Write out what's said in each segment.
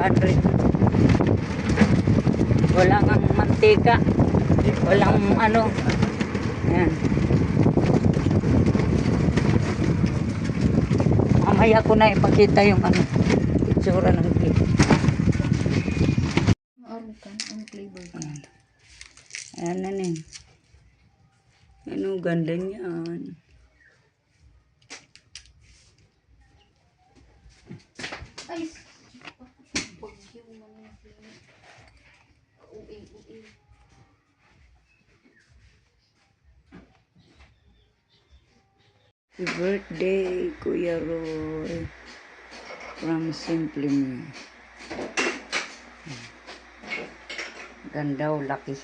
500. Walang mantika. Walang ano. Ayan. Mamaya ko na ipakita yung ano, itsura ng cake. Ang flavor ka. Ayan na rin. Ano, ganda niyan. Ay! Bagyo naman yung flavor. Uwi. Happy birthday, Kuya Roy. From Simply Me. Ganda o laki.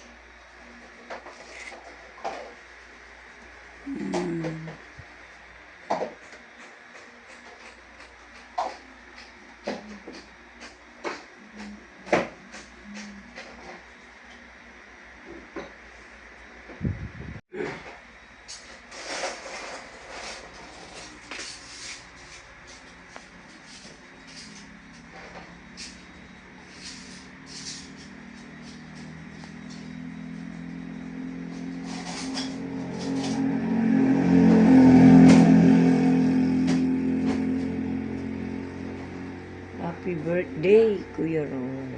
Happy birthday, Kuya Roy.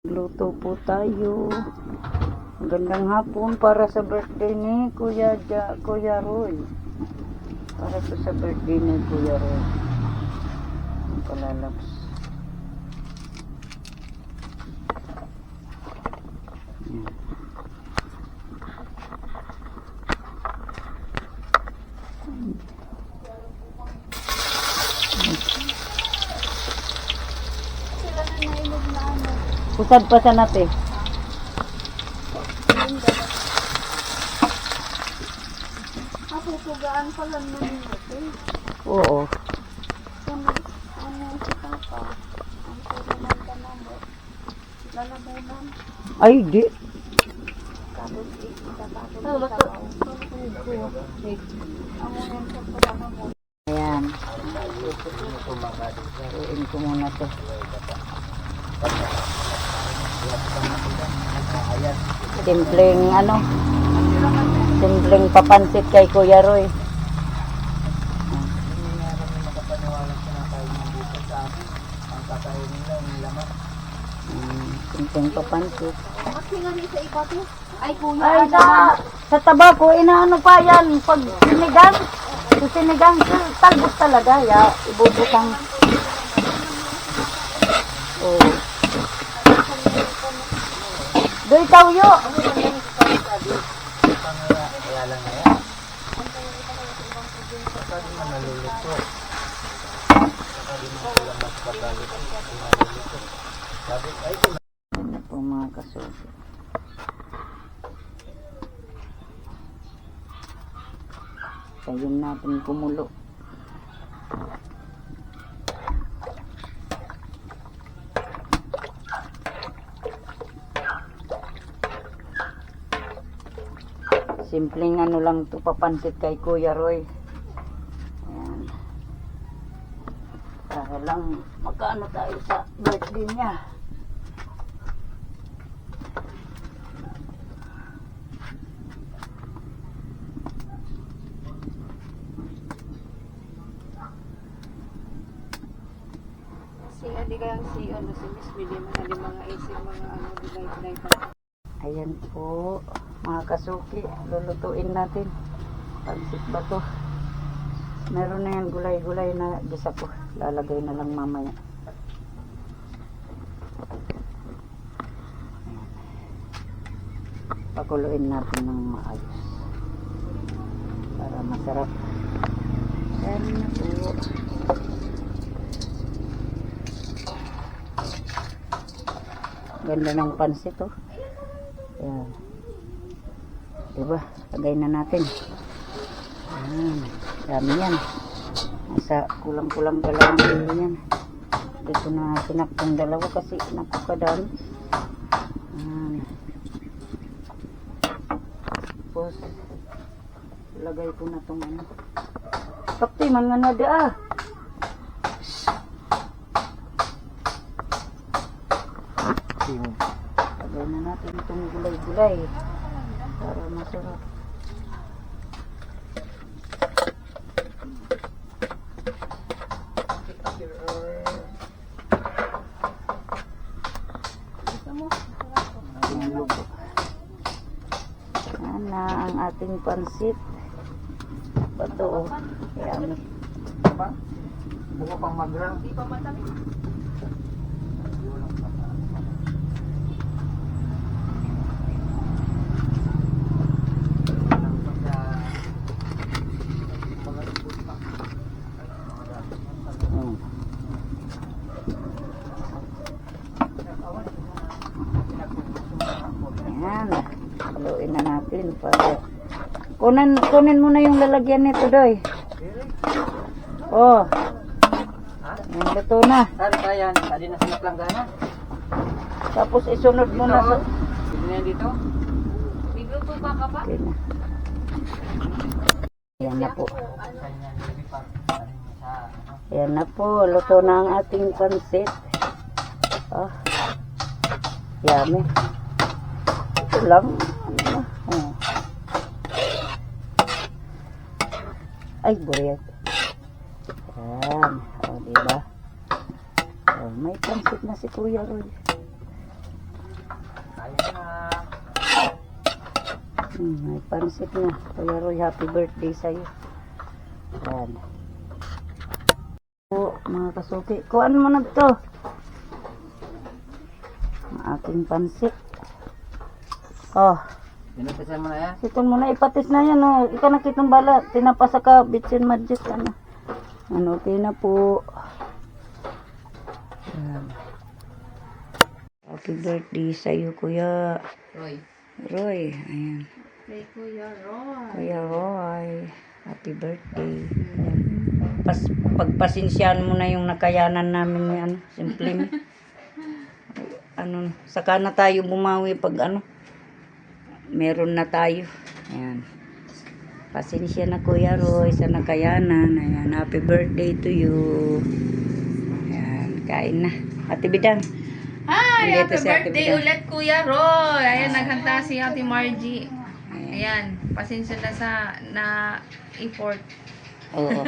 Luto po tayo. Magandang hapon para sa birthday ni Kuya Roy. Para po sa birthday ni Kuya Roy. Ang palalabs. Sila na nailog na ano. Pusad pa sa natin. Pupugaan pa lang namin ito. Oo. Ano si Papa? Ang tulungan ka naman. Lalamunan. Ay, di. Tapos itatapos sa baw. Amunin sa pagkama mo. Ayan. Tuin ko muna to. Simpleng ano. Simpleng papansit kay Kuya Roy. Simpleng papansit. Magsingali sa iba to. Ay, kuya. Ay, sa tabako, inaano pa yan. Pag sinigang, sinigang, talbos talaga. Ya, ibubutang. Oh. Doy tawyo. Ano po mga kasuso. Tayin natin kumulo. Simpleng ano lang to, papansit kay Kuya Roy. Ayan. Para lang magkano tayo sa birthday niya. Di kayang si Miss William na mga isip mga ano dilay pa. Ayan po mga kasuki, lulutuin natin. Pansit ba to? Meron na yan gulay-gulay na gisa po. Lalagay na lang mamaya. Pakuluin natin ng maayos para masarap. Ayan na po. Ganda ng pansit oh. Ayan. Diba? Lagay na natin. Ayan. Dami yan. Nasa kulang-kulang 2 kilo yan. Hindi ko na sinaktan dalawa kasi napakadami. Ayan. Tapos, lagay ko na itong ano. Kapti, man nga na da. Lagay na natin itong gulay-gulay. Para masarap. Yan na ang ating pansit. Bato. Yan. Bunga pang magra. Di pa matami. Hmm. Yan. Haluin na natin para kunin mo na yung lalagyan nito, Doy. Oh. Yan, luto na. Saan pa yan? Tadi na sa planggana. Tapos isunod mo na sa... Pwede na yan dito? Bigluto ba ka pa? Okay na. Yan na po. Yan na po. Luto na ang ating pansit. Ah. Yummy. Ito lang. Oh. Ay, buriyat. Yan. O, diba? O, may pansit na si Kuya Roy. Kaya na. May pansit na. Kuya Roy, happy birthday sa'yo. Yan. O, mga kasuki. Kuhaan mo na to. Ang aking pansit. Oh. Pinupisan mo na yan? Siton mo na, ipatis na yan, oh. Ika na kitong bala. Tinapasa ka, bitsin madjit, ano. Ano, tina po. Yan. Happy birthday sa'yo, Kuya Roy. Roy. Ayan. Kay Kuya Roy. Kuya Roy. Happy birthday. Ayan. Pagpasensyahan mo na yung nakayanan namin ni ano, simple. Ano, saka na tayo bumawi pag ano, meron na tayo. Ayan. Pasensya na Kuya Roy sa nakayanan. Ayan. Happy birthday to you. Ayan. Kain na. Ate Bidang. Hi! Nandito Happy si Ate birthday Bidang. ulit Kuya Roy! Ayan, naghanda si Ate Margie. Ayan, pasensya na sa na-effort. Oo.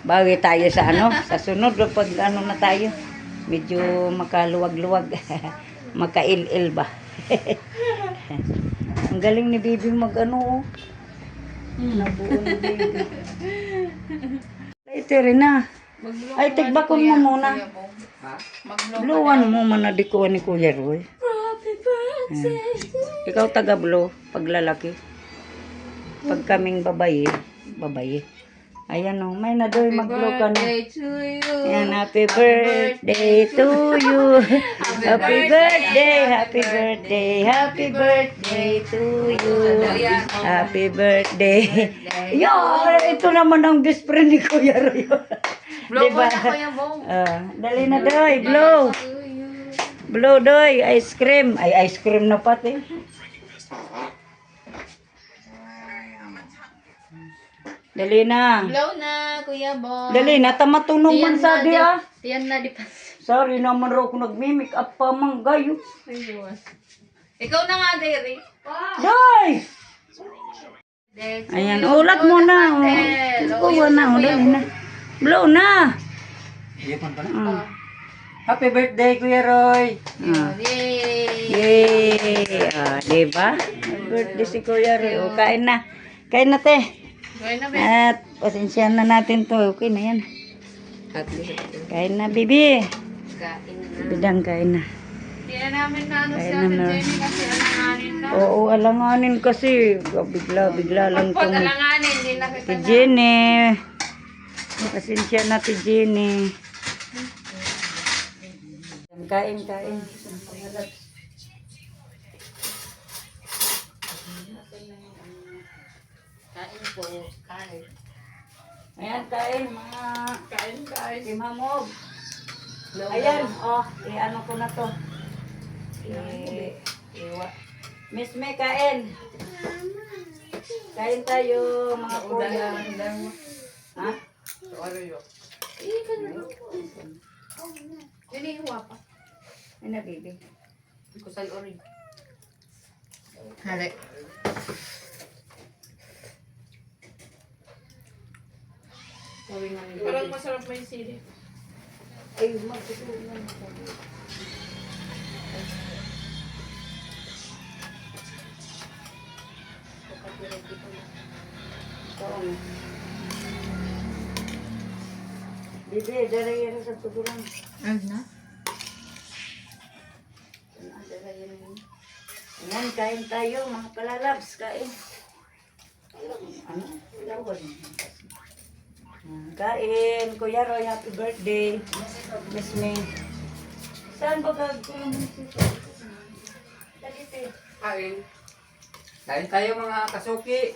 Bawi tayo sa ano, sa sunod pag ano na tayo. Medyo makaluwag-luwag. Makail-il ba? Ang galing ni Bibi mag ano. Nabuo ni Bibi. Ito rin na. Ay, tigbakon mo muna. Blowan mo man na dikuan ni Kuya Roy. Happy birthday! Ikaw taga-blow pag lalaki. Pag kaming babae, babae. Ayan o, may na doy mag-blow ka na. Birthday to you! Ayan, happy birthday to you. Happy birthday, happy birthday, happy birthday to you. Happy birthday. Yo, ito naman ang best friend ni Kuya Roy. Blow Diba? mo na Kuya Bong. Dali na doy, blow. Blow doy, ice cream. Ay, ice cream na pati. Dali na. Blow na Kuya Bong. Dali na, tamatunog man sa di ah. Tiyan na di pa. Sorry naman raw kung nag-mimic up pa mang gayo. Ikaw na nga, Derry. Doy! Ayan, ulat mo na. Kuha na, ulat na. Blow na. Ipon pa na. Ah. Happy birthday, Kuya Roy. Ah. Yay! Yay! Ah, diba? Happy birthday si Kuya Roy. O, kain na. Kain na, te. Gawin na, be. At pasensyahan na natin to. Okay na yan. Kain na, bibi. Kain na. Bidang kain na. Hindi na namin na ano si Kain Ate na. Jenny kasi alanganin na. Oo, alanganin kasi. Bigla lang Pag itong alanganin, hindi na kita si na. Jenny. Pasensya na si Jenny. Kain. Kain po. Kain. Ayan, kain mga Kain. timamog. Ayan, oh, ano ko na to. Miss May, kain. Kain tayo, mga kuya. Ha? Nilihiwa pa. Ay na, baby. Kusal orig. Halik. Parang masarap may sili. Ay, magtutulungan mo kami. Bibi, daray yan sa tuguran. Ano na? Ayan, kain tayo, mga kalalabs, kain. Ano? Lawan. Kain, Kuya Roy, happy birthday. Miss me. Saan ba gagawin mo sito? Dali, Kain. Kain tayo mga kasuki.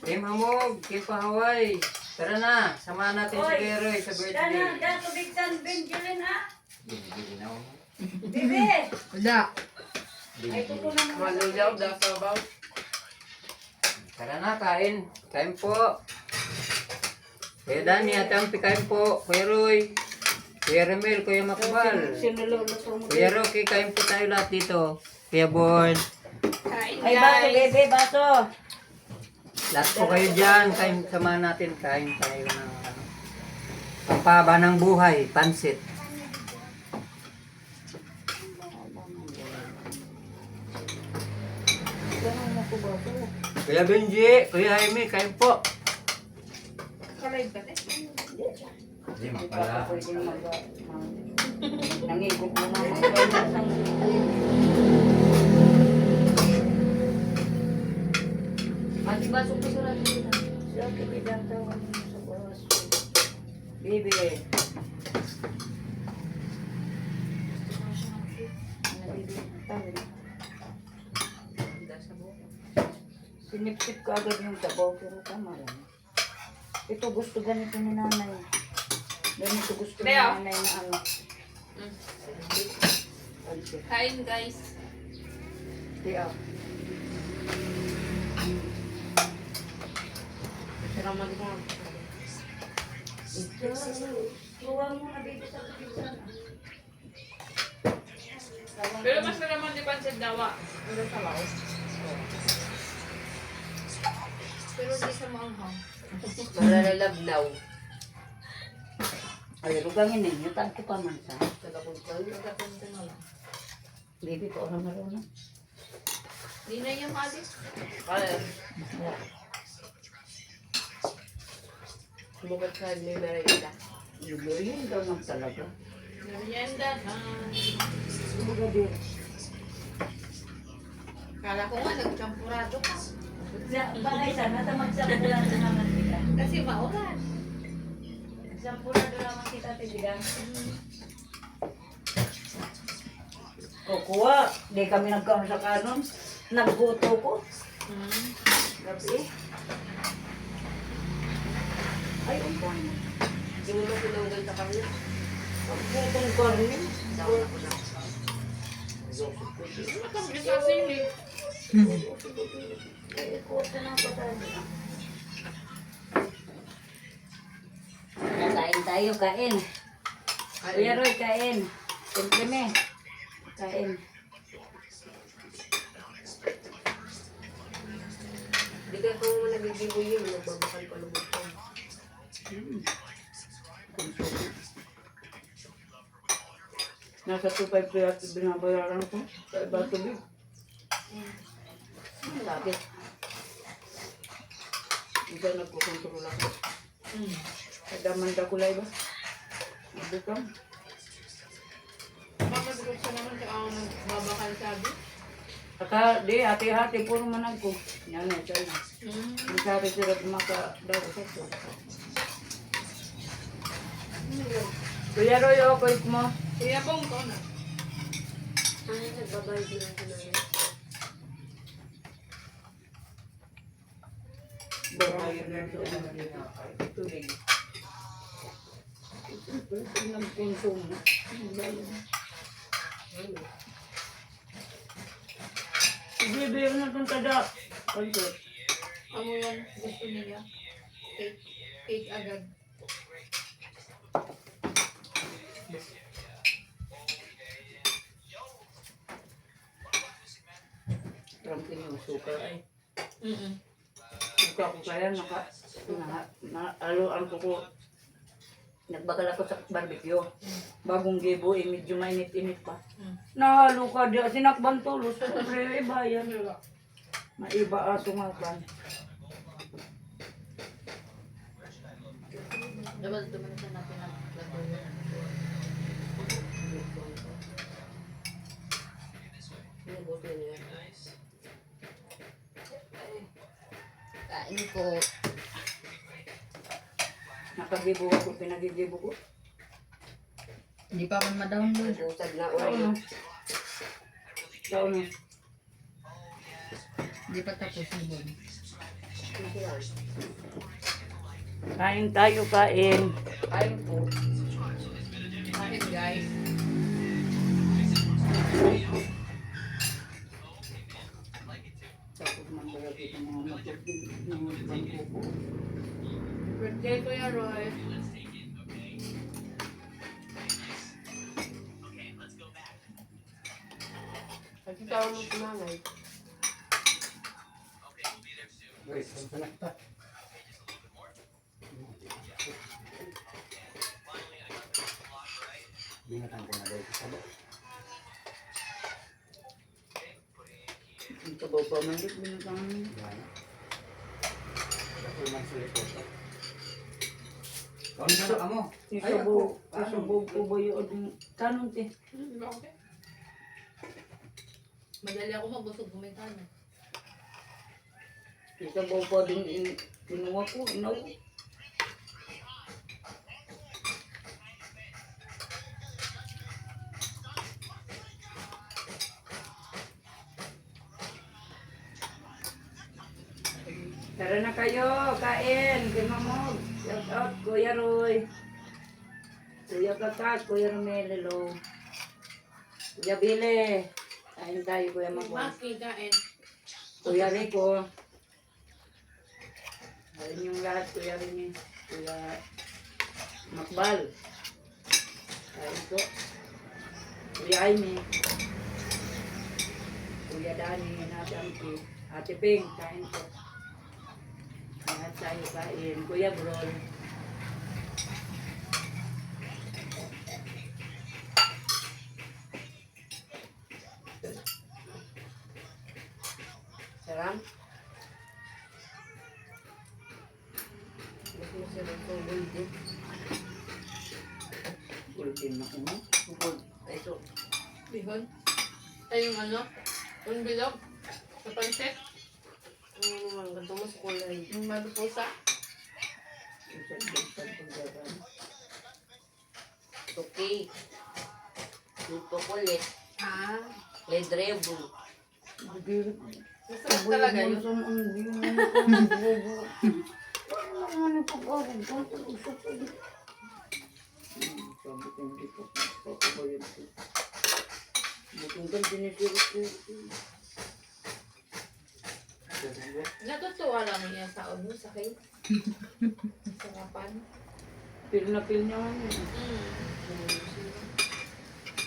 Team Hamog, Team Pahaway. Tara na, samahan natin si Geroy sa birthday. Dana, tubig san, Benjulin, ha? Hindi na ako. Bibi! Wala. Ay, ito ko na mga. Malulaw, dasabaw. Tara na, kain. Kain po. Kuya Dani, Ate Ampi, kain po. Kuya Roy, Kuya Ramel, Kuya Makbal. Sinululuto mo. Kuya Rocky, kain po tayo lahat dito. Kuya Bon, Kain Ay, baso, bebe, baso. lahat po kayo dyan. Kain, samahan natin. Kain tayo ng ano, pampaba ng buhay, pansit. Ganun mo ko baso. Kuya Benji, Kuya Jaime, kain po. Kalay ba eh? Hindi Hindi pa ako pwede nangigog mo na mga Mati baso ko sa rin nila. Siya, kaibigan tawag mo sa baso. Bibi. Ano, bibi? Tawag. Sinipsip ka agad yung sabaw, pero tama lang. Ito gusto ganito ni nanay. Ganito gusto ni Leo. nanay na ano. Kain guys. Tiyaw. Salamat mo. Tuwang mo na baby sa pizza. Pero mas naman di pansit dawa. Ano sa lao? Pero di sa maanghang. Malalablaw. Ay, rugangin ninyo. Tanto pa man sa. Tagapuntan. Nagkapunta na lang. Baby ko orang marunong. Di na yung alis. Kaya, sumagat sa may merienda. Yun daw man talaga. Merienda na. Sumaga din. Kala ko nga nagchampurado ka. Bagay sana ta magsampulan na naman kita. Kasi maulan. Magsampulan na naman kita, tibigan. Kukuha. Di kami nagkaroon sa kanon. Nagbuto ko. Gabi. Ay, umpon. Hindi mo masinanggal sa kanya. Butong kornin. Kami sa sili. Kain tayo, kain. Kuya Roy, kain. Siyempre me. Kain. Hindi ka kung nabibigo yun, nagbabakal pa ng bukong. Nasa 2.5 kaya binabayaran ko. Sa iba tubig. Sabi. Hindi nagkukontrol ako. Kadamanda ko lang ba? Sabi ko. Makasagot siya naman kung ako nagbabakal sabi. Saka di, hati-hati, puro manag ko. Yan eh, sa'yo. Hindi sabi sila maka-daw sa ito. Kuya Roy, okay mo? Kuya Bong ko na. Ay, nagbabayad din ang sinanay. Babayan na ito. Tubig. Nag-consume. Bibigyan na itong tada. Kontot. Amo yan, gusto niya. Cake. Cake agad. Trampin yung suka ay. Mm-mm. Suka ko kaya aloan ko. Nagbakal ako sa barbecue. Bagong gibo, medyo mainit-init pa. Nahalo ka di, sinakban tulos. Siyempre, iba yan. Maiba aso nga kan. Dapat naman siya natin ang gagawin. Pinabot na niya. Kain ko. Nakagibo ako, pinagigibo ko. Hindi pa man ma-download. Nabutad na Taon oil. na. Taon na. Hindi pa tapos ni Bon. Kain tayo, kain. Kain po. Kain guys. Tapos man kaya kita mga matugin ng bangko ko. Birthday ko yan, Roy. Kasi tawag mo kumanay. Wait, saan ka na? Bingatan ko na daw ito sa loob. Ang tabaw pa man rin, binatang. Yan. Ako man sa likod. Kaon ka na ka mo. Isabog ko ba yung tanong ti? Madali ako mabusog kumain na. Isabog pa din kinuha ko, inaw. Tara na kayo, kain, kay Mamog. Shout out, Kuya Roy. Kuya Kakat, Kuya Romelelo. Kuya Bile. Kain tayo, Kuya Mamog. Maki, kain. Kuya Rico. Kain yung lahat, Kuya Rini. Kuya Makbal. Kain ko. Kuya Aimee. Kuya Dani, Ate Ping, kain ko. Lahat tayo kain. Kuya Brol. Sarap. Mas masarap kung guldi. Ultim na uno. Ay, ito. Bihon. Ay, yung ano? Yung bilog. Sa pansit. Ano naman, ganito mo sa kulay. Yung malupusa. Tuki. Ito kulit. Ah. Ledrebo. Masarap talaga yun. Natutuwa lang niya sa ano, sa cake. Sarapan. Pil na pil niya nga yun.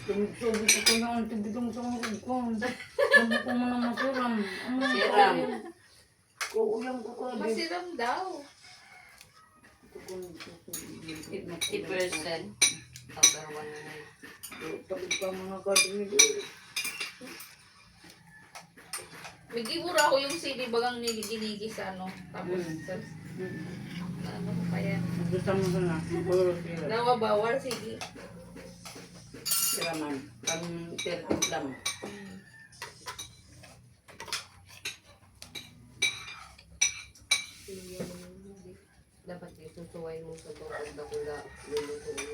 Tumigsobi ko na ang tibidong sa mga ko. Ano ko mo na masiram. Siram. Kuuyang ko ka. Masiram daw. 50%. Number 1 na yun. Tapos ka mga kadumi. May gibura ko yung CD bagang niligiligi sa ano. Tapos, ano ko pa yan. Gusto mo na. Puro sila. Dawa bawal, sige. Siraman. Pang 30 lang. Dapat isusuway mo sa bakula luluto mo.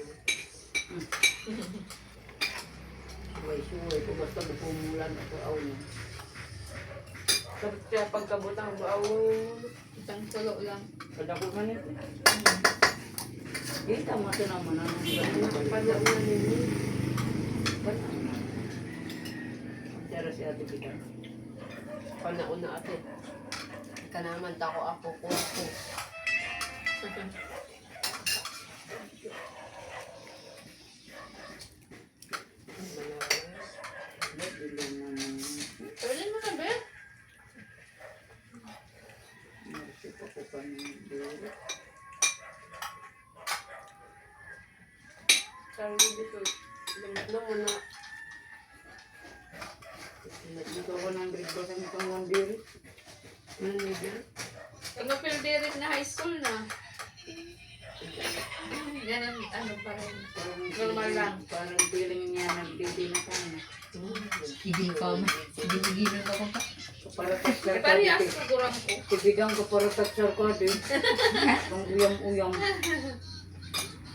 Suway-suway ko basta bukumulan ako aw niya. Dapat kaya pagkabutang baaw. Isang tulo lang. Kada ko ganito. Kita mo ito naman ang Pala na ninyo. Pero si Ate Pita. Panauna ate. Ka naman tako ako ko ako. Pwede mo na ba? Sabi dito, lamit na muna. Dito ako ng grade ko sa itong wandiri. Ano nila? Pag-pildirit na high school na. Yan ang ano pa rin. Normal lang. Parang feeling niya nagdidi na kanya. Hindi gigilan ako pa. Para sa Parehas sigurang ko. Tibigang ko para sa ko din. Ang uyang-uyang.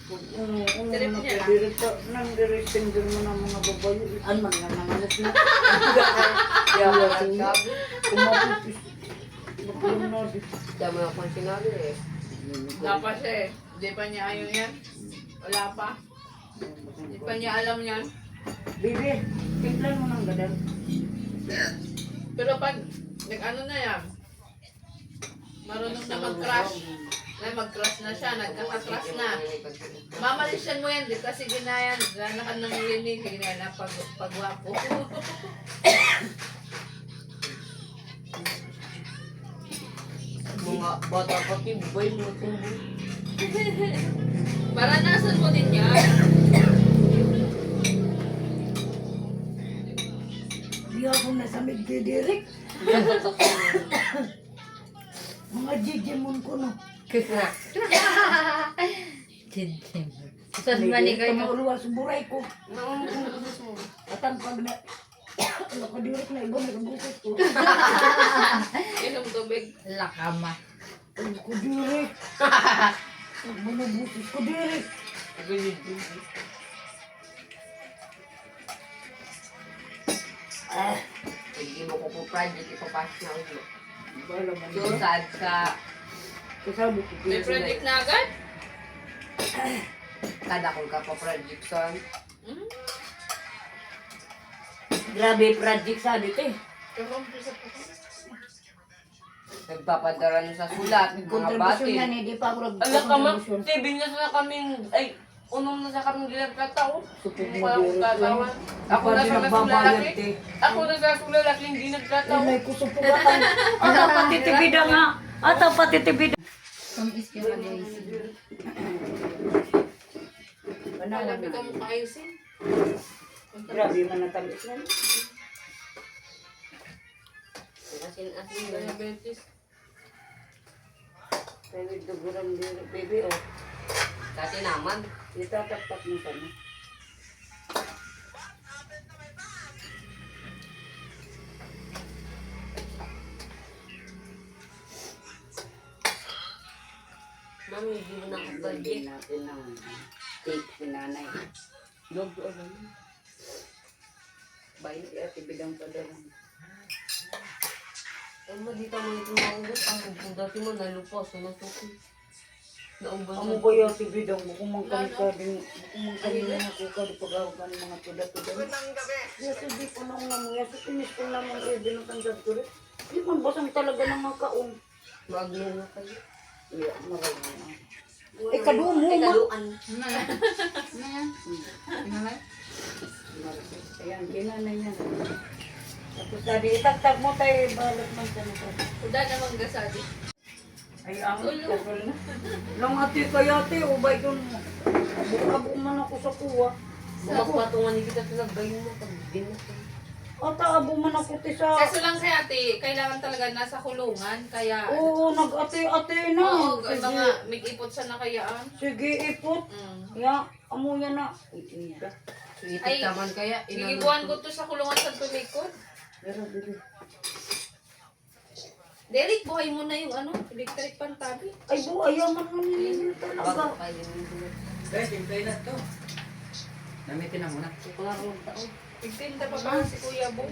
Trip niya lang. Direkta nang direkting din mo ng mga babae. Ano man nga naman na. Kaya wala kumapit. Magulong na din. Dami akong sinabi eh. Dapat siya eh. Hindi pa niya ayaw yan. Wala pa. Hindi pa niya alam yan. Bibi, timplan mo ng gadal. Pero pag nag-ano na yan, marunong na mag-crush. Mag-crush na siya, nagkaka-crush na. Mamalisyan mo yan, di kasi ginayan. Lanakan ng linig, ginayan na pagwapo. Mga bata pati, boy mo tumbo. Maranasan mo din yan. Di ako nasa Migdidirik. Mga jijimon ko no. Saan man ikaw yung Kamuluwa sa buray ko. At ang pag na... Nakadirik na iba, nagbukas ko. inom tubig? Lakama. Ang kudirik. Ang manabukas ko dirik. Hindi mo ko po project, ipapass na ulo. Bala man. So sad ka. Kasabi ko. May project na agad? Kada ko ka pa project son. Grabe project sabi ko eh. Nagpapadara nyo sa sulat, mga Kontribusyon bati. yan eh, di pa ako Ala ka ma, nag-kontribusyon. tibing na sa kaming, ay, unong na sa kaming gilang katao. Supog mo Wala akong dirik katawan. ko. Ako na sa nagbabayad sulalaki. eh. Ako na sa sulalaki, hindi nagkatao. Ay, may kusupugatan. Ata pati tibida nga. Ata pati tibida. Tamis ka pa guys. Malapit ka mo kaayusin. Grabe man natamis na. Asin-asin ba? Diabetes. Pwede duguran din. Baby, oh. Dati naman. Itataktak mo sana. Mami, hindi mo na ako budget. Bigyan natin ng cake si nanay. Log, ano? Bayo si ate bidang padala. Ay mo, dito mo ito maubos. Ang dati mo nalupas, nasuki. Naubos Amo ko yung ate bidang bukumang kami ka din. Bukumang kami na ako ka di pag-awag ka ng mga tuda-tuda. Yes, hindi po nang namuya. Sa tinis ko naman kayo binatanggal ko rin. Hindi man basang talaga ng mga kaong. Magno na kayo. Iya, marami na. Eh, kadumo Ay, mo. kaluan. Ano yan? Ano yan? Pinalay? Ayan, ginanay niya. Tapos sabi, itagtag mo tayo, balot man sa nito. Uda namang gasadi. Ay, ang tagal na. Nang ate kaya ate, ubay ko mo. Abo man ako sa kuwa. Magpatungan ni kita pinagayon mo pag dinatay. Ata, abo man ako ti sa... Kaso lang kay ate, kailangan talaga nasa kulungan. Kaya, Oo, nag-ate-ate na. oo, Sige, mga may-ipot siya na kayaan. sige, ipot. Ya, amo yan na. Ida. Ay, Itik naman kaya. Gigibuan ko to sa kulungan sa tulikod. Pero, bili. Derek, buhay mo na yung ano, electric pan tabi. Ay, bu, ayaw man man nililil talaga. Guys, hintay na to. Namitin na muna. Nagtinda pa ba si Kuya Bong?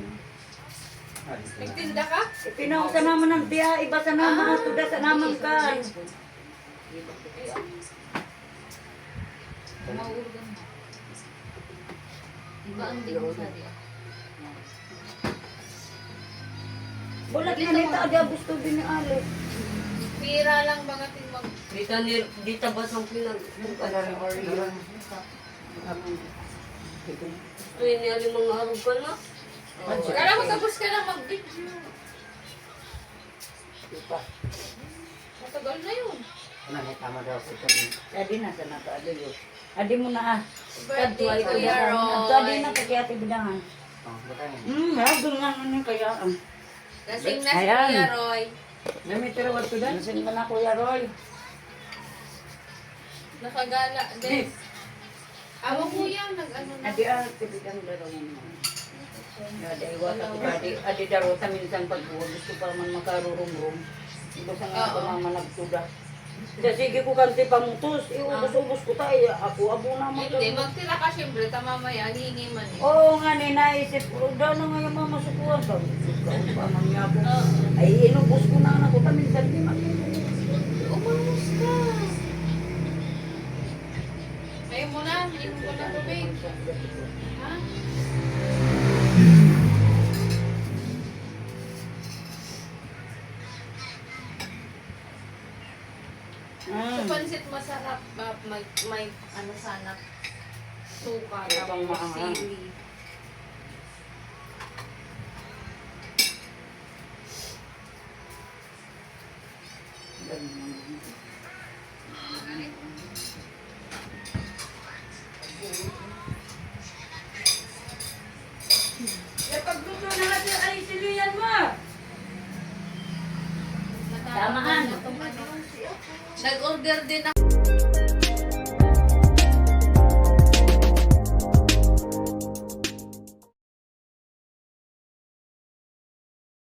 Nagtinda ka? Ipinaw sa naman ng tiya, iba sa naman, tuda sa naman ka. Mauurgan na. Iba ang di mo sa diya. Bulat nga nito, adi gusto din ni Alex. Pira lang mga mag... Dita ba sa pinag... Gusto yun niya rin mga arog ka na. Kala mo tapos ka na mag-video. Matagal na yun. Ano, may tama daw si Tony. Adi na sa nato, adi yun. Adi mo na ah. Birthday, Kadwa, Kuya Roy. Adi na kagiyati bidangan. Oh, butangin. Doon nga nun yung kaya. Lasing na si Ayan. Kuya Roy. Namitira wat ko dan? Nasing ka na Kuya Roy. Nakagala din. Amo kuya, nag-ano na. Adi bidang laro mo. Adi iwat ako. Adi darota minsan pag gusto pa man makarurum-rum. Ito sa nga Oo. mama nagtuda. Sige ko kanti pamutos. Iubos-ubos ko tayo. Ako abo naman. Hindi, magtira ka siyempre, mamaya, hihingi man eh. Oo nga ni naisip ko. Daw na nga yung mama sukuhan. Sabi ko, pa man niya ako. Ay inubos ko na ako. Minsan di makinig. Umalos ka. Ayaw mo na, inom ko na tubig. Ha? Sa pansit masarap, may ano sana, suka, Ibang tapos maanghang. sili. Pagluto na natin ay siliyan mo. Tamaan. Nag-order din